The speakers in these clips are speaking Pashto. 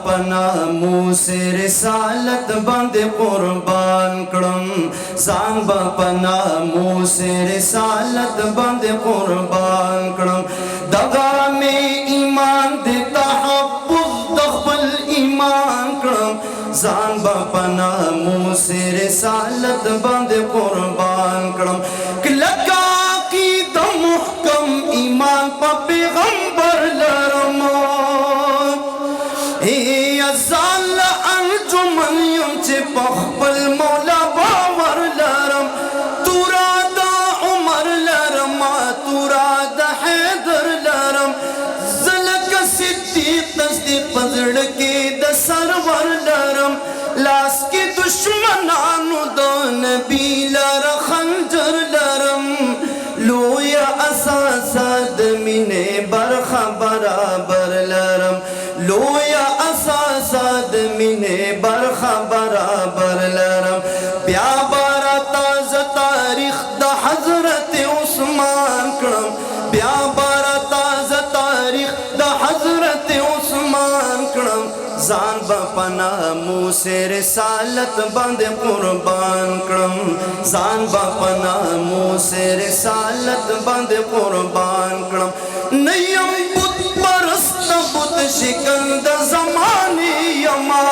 پنا موسے رسالت باندے قربان کرم زان با پنا موسے رسالت باندے قربان کرم دغا میں ایمان دے تحفظ دخبل ایمان کرم زان با پنا موسے رسالت باندے قربان کرم کلکا کی دم محکم ایمان پا پیغمبر لرم ازال انجمن یم چه پخپل مولا باور لرم تورا دا عمر لرم تورا دا حیدر لرم زلک صدیق تصدیق پزڑکی دا سرور لرم لاس کی دشمنانو دا نبی لر خنجر لرم لویا اساسا دمینے برخ برابر لرم لویا اساسا دمینے برخ برابر لرم بیا بارا تازہ تاریخ دا حضرت عثمان کرم بیا بارا تازہ تاریخ دا حضرت عثمان کرم زان با پنا موسے رسالت باندے قربان کرم زان با پنا موسے رسالت باندے قربان کرم نیم بت پرست بت شکند زمانی یما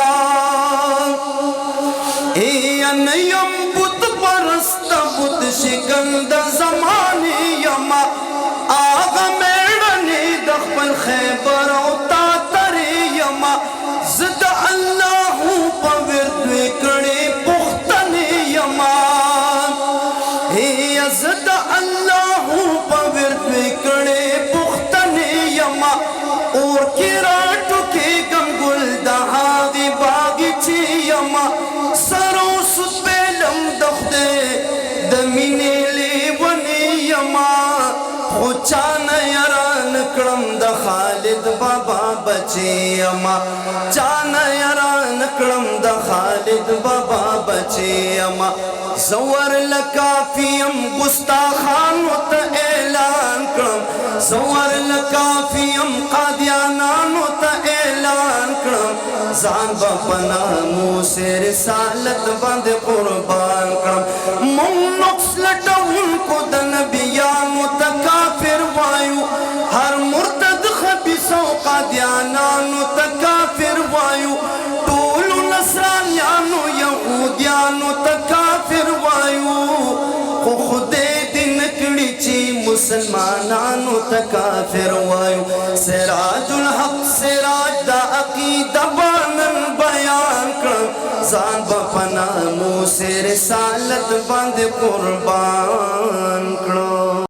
نیم بت پرست بت شکند زمانی یما آغا میڑنی دخپل خیبر اوتا تری یما زد اللہ پورد وکڑی پختنی یما زد اللہ پورد وکڑی پختنی یما اور کی راٹو کی گم گل دہاغی باغی چی یما سرو سپیلم دخدے دمینی لیونی یما خوچان یران کرم دا خالد بابا بچی یما چان یران کرم دا خالد بابا بچی یما زور لکافیم گستاخانو تا اعلان کرم زور لکافیم قادیانانو تا اعلان کرم زان با پنا موسے رسالت باندے قربان کرم من نقص لٹا ان کو دا نبیانو تا کافر وایو ہر مرتد خبیصو قادیانانو تا کافر وایو طولو نصرانیانو یہودیانو تا کافر وایو خو خودے دن کڑی چی مسلمانانو تا کافر وایو سراج الحق سراج دا عقید بانن بیان کرم زان با پنا موسے رسالت باندے قربان کرم